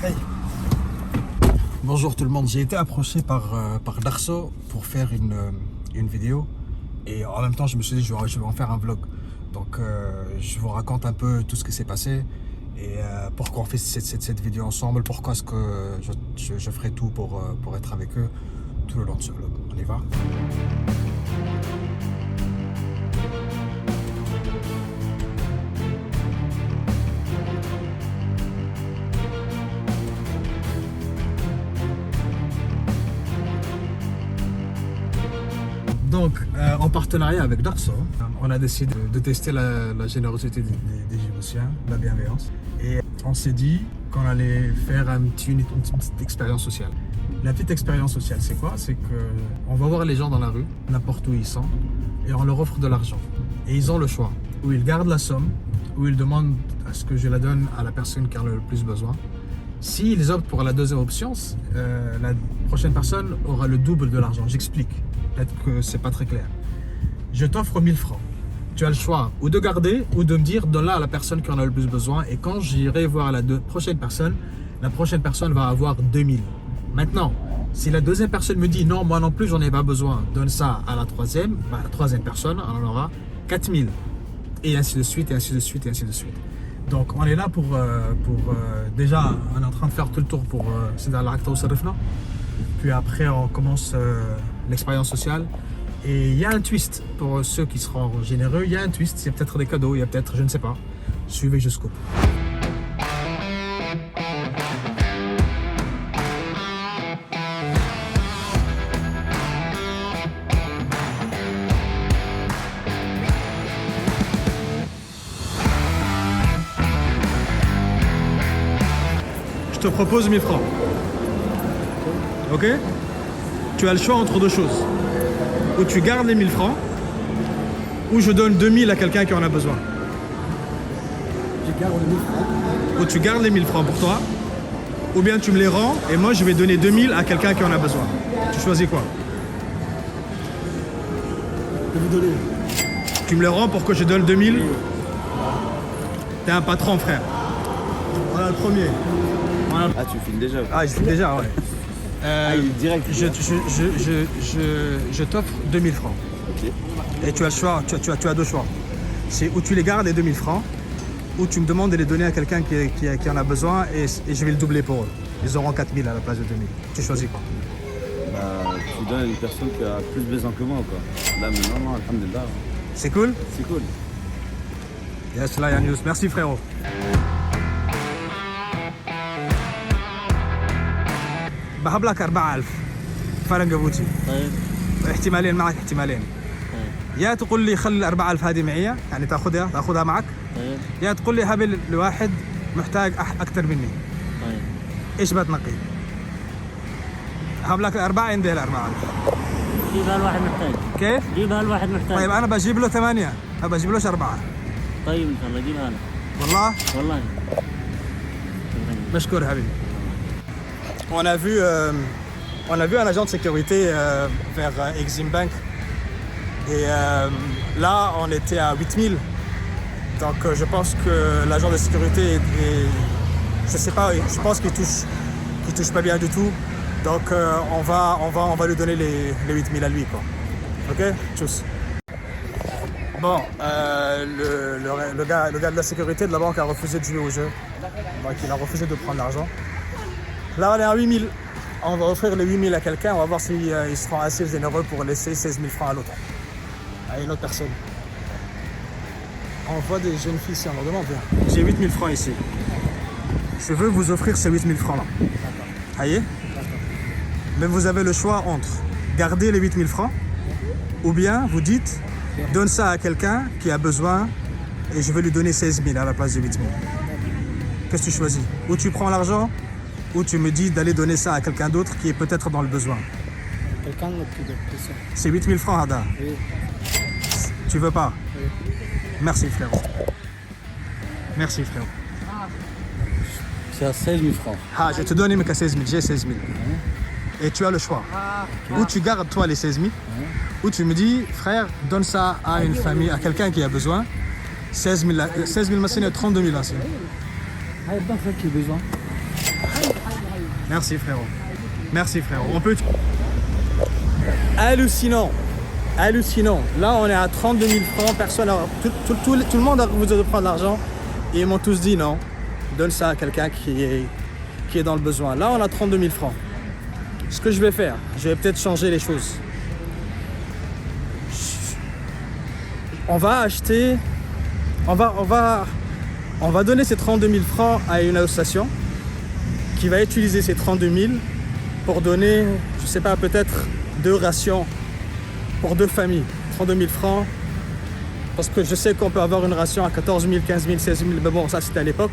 Hey. Bonjour tout le monde, j'ai été approché par Darso pour faire une vidéo et en même temps je me suis dit je vais en faire un vlog. Donc je vous raconte un peu tout ce qui s'est passé et pourquoi on fait cette vidéo ensemble, pourquoi est-ce que je ferai tout pour être avec eux tout le long de ce vlog. On y va? Donc, en partenariat avec Darso, on a décidé de tester la générosité des Djiboutiens, la bienveillance. Et on s'est dit qu'on allait faire une petite expérience sociale. La petite expérience sociale, c'est quoi? C'est qu'on va voir les gens dans la rue, n'importe où ils sont, et on leur offre de l'argent. Et ils ont le choix. Ou ils gardent la somme, ou ils demandent à ce que je la donne à la personne qui en a le plus besoin. S'ils optent pour la deuxième option, la prochaine personne aura le double de l'argent. J'explique. Peut-être que c'est pas très clair. Je t'offre 1000 francs. Tu as le choix ou de garder ou de me dire donne-la à la personne qui en a le plus besoin. Et quand j'irai voir la prochaine personne va avoir 2000. Maintenant, si la deuxième personne me dit non, moi non plus, j'en ai pas besoin, donne ça à la troisième, la troisième personne en aura 4000. Et ainsi de suite, et ainsi de suite, et ainsi de suite. Donc on est là pour déjà, on est en train de faire tout le tour pour c'est dans l'acte au Sarifna. Puis après on commence l'expérience sociale. Et il y a un twist pour ceux qui seront généreux, il y a un twist, il y a peut-être des cadeaux, il y a peut-être, je ne sais pas. Suivez jusqu'au bout. Je te propose 1000 francs. Ok? Tu as le choix entre deux choses. Ou tu gardes les 1000 francs, ou je donne 2000 à quelqu'un qui en a besoin. Je garde les 1000 francs. Ou tu gardes les 1000 francs pour toi, ou bien tu me les rends et moi je vais donner 2000 à quelqu'un qui en a besoin. Tu choisis quoi? Je vais vous donner. Tu me les rends pour que je donne 2000? T'es un patron, frère. Voilà le premier. Voilà. Ah, tu filmes déjà? Ah, je filme déjà, ouais. Il est direct. Je t'offre 2000 francs. Ok. Et tu as le choix, tu as deux choix. C'est ou tu les gardes les 2000 francs, ou tu me demandes de les donner à quelqu'un qui en a besoin et je vais le doubler pour eux. Ils auront 4000 à la place de 2000. Tu choisis quoi? Bah, tu donnes à une personne qui a plus besoin que moi, quoi. Là, maintenant, non, alhamdulillah. C'est cool? C'est cool. Yes, là, Yannis. Merci, frérot. بهب لك 4000 فرنك ابوتي. طيب. احتمالين معك احتمالين. طيب. يا تقول لي خلي ال 4000 هذه معي يعني تاخذها معك. طيب. يا تقول لي هبل الواحد محتاج اكثر مني. طيب. ايش بتنقي؟ هب لك الاربعه عنده ال 4000. جيبها الواحد محتاج. كيف؟ جيبها الواحد محتاج. طيب انا بجيب له 8 ما بجيبلوش 4. طيب ان شاء الله جيبها انا. والله؟ والله. مشكور حبيبي. On a vu un agent de sécurité vers Exim Bank et là on était à 8000. Donc je pense que l'agent de sécurité je sais pas, je pense qu'il touche pas bien du tout. Donc on va lui donner les 8000 à lui, quoi. Ok? Tchuss. Bon, le gars de la sécurité de la banque a refusé de jouer au jeu. Donc il a refusé de prendre l'argent. Là, on est à 8000. On va offrir les 8000 à quelqu'un. On va voir s'ils seront assez généreux pour laisser 16 000 francs à l'autre. À une autre personne. On voit des jeunes filles ici, on leur demande. J'ai 8000 francs ici. Je veux vous offrir ces 8000 francs là. Aïe. Mais vous avez le choix entre garder les 8000 francs ou bien vous dites donne ça à quelqu'un qui a besoin et je vais lui donner 16 000 à la place de 8000. Qu'est-ce que tu choisis? Ou tu prends l'argent ou tu me dis d'aller donner ça à quelqu'un d'autre qui est peut-être dans le besoin. Quelqu'un qui donne ça. C'est 8000 francs, Hada. Oui. Tu veux pas? Oui. Merci, frérot. Merci, frérot. C'est à 16 000 francs. Ah, je te donne mais qu'à 16 000, j'ai 16 000. Et tu as le choix. Ou tu gardes toi les 16 000, ou tu me dis, frère, donne ça à une famille, à quelqu'un qui a besoin. 16 000 machines et 32 000 anciens. Ah, il y a pas qui a besoin. Merci frérot. Merci frérot. On peut... Hallucinant. Hallucinant. Là, on est à 32 000 francs. Personne, tout le monde a voulu de prendre l'argent. Et ils m'ont tous dit non. Donne ça à quelqu'un qui est dans le besoin. Là, on a 32 000 francs. Ce que je vais faire, je vais peut-être changer les choses. On va acheter... On va donner ces 32 000 francs à une association qui va utiliser ces 32 000 pour donner, je sais pas, peut-être 2 rations pour 2 familles. 32 000 francs, parce que je sais qu'on peut avoir une ration à 14 000, 15 000, 16 000, mais bon, ça c'était à l'époque.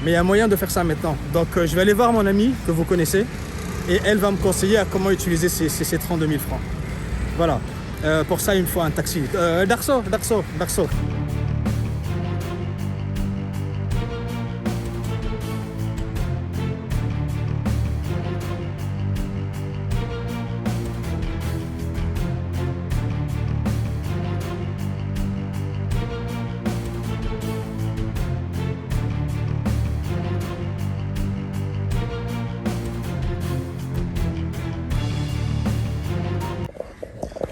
Mais il y a moyen de faire ça maintenant. Donc je vais aller voir mon amie que vous connaissez et elle va me conseiller à comment utiliser ces 32 000 francs. Voilà. Pour ça, il me faut un taxi. Darso.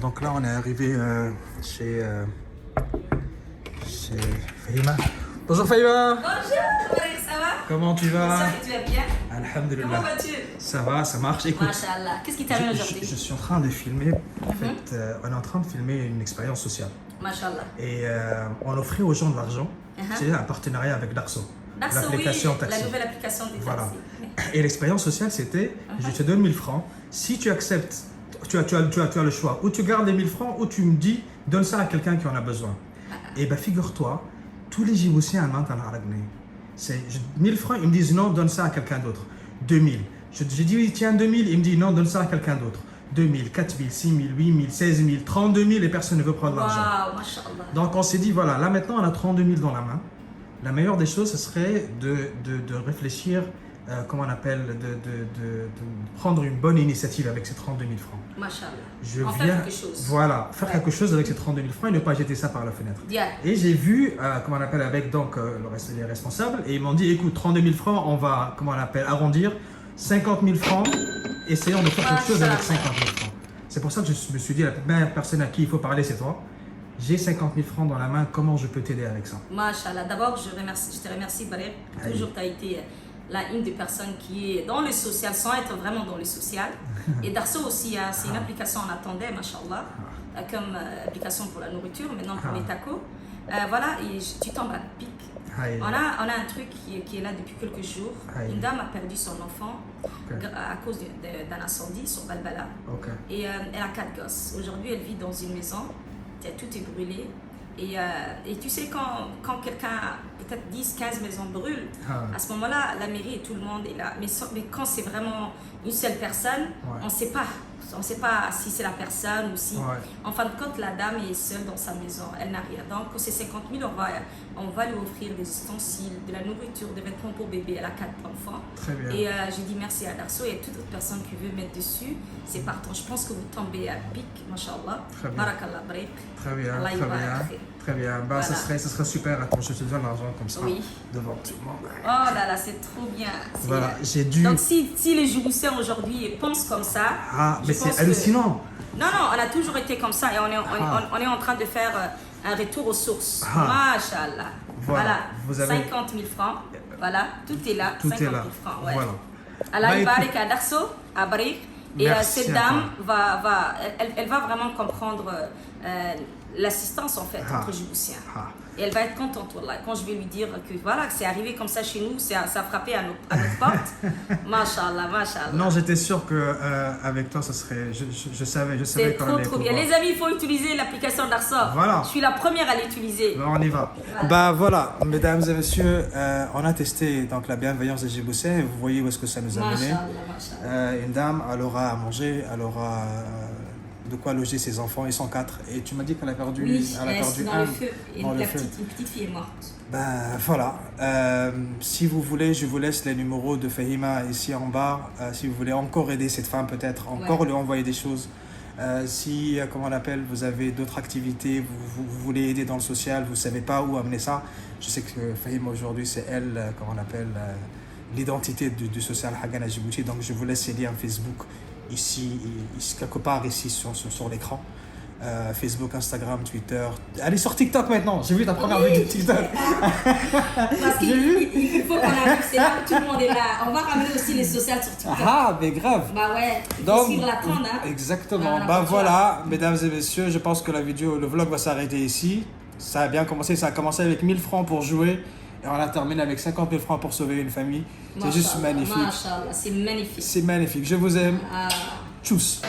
Donc là, on est arrivé chez Fahima. Bonjour Fahima. Bonjour, ça va? Comment tu vas? J'espère que tu vas bien. Alhamdulillah. Comment vas-tu? Ça va, ça marche. Écoute, Machallah. Qu'est-ce qui t'arrive aujourd'hui? je suis en train de filmer, en fait, on est en train de filmer une expérience sociale. Machallah. Et on offrait aux gens de l'argent. C'est un partenariat avec Darso. Darso, L'application oui, taxi. la nouvelle application des Voilà. taxis. Et l'expérience sociale, c'était, je te donne 1000 francs. Si tu acceptes, tu as le choix. Ou tu gardes les 1000 francs, ou tu me dis, donne ça à quelqu'un qui en a besoin. Et bien, figure-toi, tous les Djiboutiens maintenant, c'est 1000 francs, ils me disent non, donne ça à quelqu'un d'autre. 2000. J'ai dit, tiens, 2000, il me dit non, donne ça à quelqu'un d'autre. 2000, 4000, 6000, 8000, 16 000, 32 000 et personne ne veut prendre l'argent. Waouh, machallah. Donc on s'est dit, voilà, là maintenant on a 32 000 dans la main. La meilleure des choses, ce serait de réfléchir, comment on appelle, de prendre une bonne initiative avec ces 32 000 francs. Machallah. Je On fait viens, quelque chose. voilà, faire quelque chose avec ces 32 000 francs et ne pas jeter ça par la fenêtre. Bien. Et j'ai vu, comment on appelle, avec donc les responsables, et ils m'ont dit, écoute, 32 000 francs, on va, comment on appelle, arrondir, 50 000 francs, essayons de faire quelque chose avec 50 000 francs. C'est pour ça que je me suis dit, la première personne à qui il faut parler, c'est toi. J'ai 50 000 francs dans la main, comment je peux t'aider avec ça? Machallah. D'abord, je te remercie, Barer. Toujours, tu as été une des personnes qui est dans le social, sans être vraiment dans le social. Et Darso aussi, c'est une application en attendait, machallah, comme application pour la nourriture, maintenant pour les tacos. Voilà, et tu tombes à pic. On a un truc qui est là depuis quelques jours. Une dame a perdu son enfant à cause d'un incendie sur Balbala. Et elle a 4 gosses. Aujourd'hui, elle vit dans une maison. Tout est brûlé. Et tu sais, quand quelqu'un, peut-être 10, 15 maisons brûlent, à ce moment-là, la mairie et tout le monde est là. Mais quand c'est vraiment une seule personne, on ne sait pas. On ne sait pas si c'est la personne ou si... En fin de compte, la dame est seule dans sa maison. Elle n'a rien. Donc, ces 50 000, on va lui offrir des ustensiles, de la nourriture, des vêtements pour bébé. Elle a 4 enfants. Très bien. Et j'ai dit merci à Darso et à toute autre personne qui veut mettre dessus. C'est partant. Je pense que vous tombez à pic, mashallah. Très bien. Barakallah, Barik. Très bien, Allah très bien. Très bien. Bah, Voilà. ce serait super. Attends, je te donne l'argent comme ça. Oui. Devant tout le monde. Oh là là, c'est trop bien. Voilà, j'ai dû... Donc si les Djiboutiens aujourd'hui pensent comme ça... mais je pense c'est hallucinant. Non, on a toujours été comme ça et on est en train de faire un retour aux sources. Machallah. Voilà. Vous avez... 50 000 francs. Voilà, tout est là. Tout 50 est 000 là. francs. Ouais. Voilà. Allah Bah, barik à Darso, à Barik. Et Merci cette à dame elle va vraiment comprendre l'assistance en fait entre Djiboutiens. Et elle va être contente wallah, quand je vais lui dire que voilà, que c'est arrivé comme ça chez nous, ça a frappé à notre porte. Mashallah, mashallah. Non, j'étais sûr que avec toi, ça serait. Je savais C'est qu'on allait trop bien. pouvoir. Les amis, il faut utiliser l'application d'Arso. Voilà. Je suis la première à l'utiliser. Bah, on y va. Bah voilà, mesdames et messieurs, on a testé donc la bienveillance des Djiboutiens et vous voyez où est-ce que ça nous a mené. Mashallah, mashallah. Une dame, elle aura à manger, elle aura de quoi loger ses enfants, ils sont 4. Et tu m'as dit qu'elle a perdu, Oui, elle a perdu dans un le feu. Et dans le une feu. petite fille est morte. Ben voilà, si vous voulez, je vous laisse les numéros de Fahima ici en bas. Si vous voulez encore aider cette femme, peut-être encore lui envoyer des choses. Si, comment on appelle, vous avez d'autres activités, vous voulez aider dans le social, vous ne savez pas où amener ça. Je sais que Fahima aujourd'hui, c'est elle, comment on appelle, l'identité du social Hagan à Djibouti. Donc je vous laisse les liens Facebook ici quelque part ici sur l'écran. Facebook, Instagram, Twitter. Allez sur TikTok maintenant. J'ai vu ta première vidéo de TikTok. Parce qu'il faut qu'on arrive, c'est là où tout le monde est là. On va ramener aussi les sociales sur TikTok. Ah, mais grave. Bah ouais, il faut Donc, suivre la trend, hein. exactement. Voilà, Voilà, mesdames et messieurs, je pense que le vlog va s'arrêter ici. Ça a bien commencé. Ça a commencé avec 1000 francs pour jouer. Et on a terminé avec 50 000 francs pour sauver une famille. C'est juste magnifique. Machallah, c'est magnifique. C'est magnifique. Je vous aime. Ah. Tchuss.